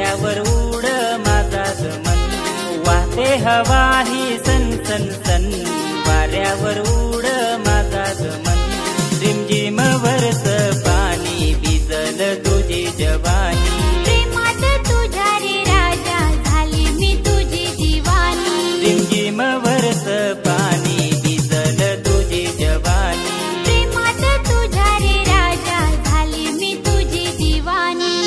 वाऱ्यावर उड माझाच मन, वाहते हवा ही सन सन सन, वाऱ्यावर उड माझाच मन, रिमझिम वरस पाणी भिजल तुझी जवानी, प्रेमात तुझ्या रे राजा झाली मी तुझी दिवानी, रिमझिम वरस पाणी भिजल तुझी जवानी, प्रेमात तुझ्या रे राजा झाली मी तुझी दिवानी।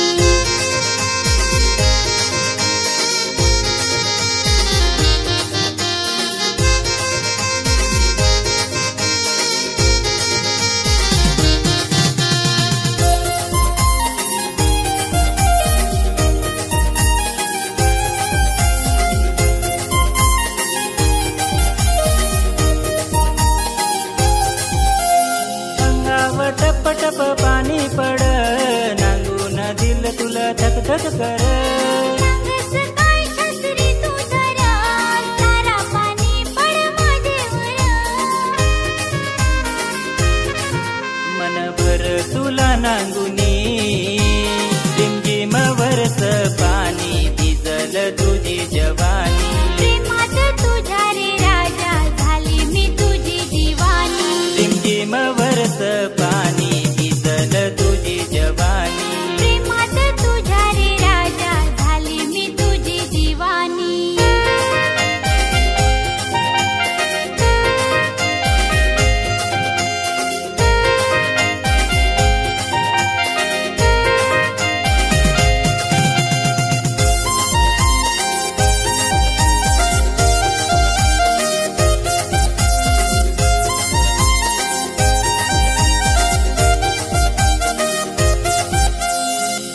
टप टप पाणी पड, नांगून दिल तुला धक धक कर, सांगस काय शास्त्री तू जरा, तारा पाणी पड माझेवर, मनभर तुला नांगुनी, रिमझिम वरस पाणी भिजल तुझी जवानी, प्रेमात तुझ्या रे राजा झाली मी तुझी दिवानी, रिमझिम वरस पाणी भिजल तुझी जवानी, प्रेमात तुझ्या रे राजा झाली मी तुझी दिवानी।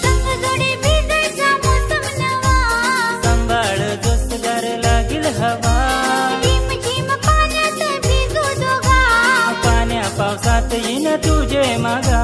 संगजोडी भिजायचा मोसम नवा, सांभाळ जोसगार लागील हवा, झिम पाण्यात भिजू दोघा, पाण्या पावसात येईन तुझे मागा,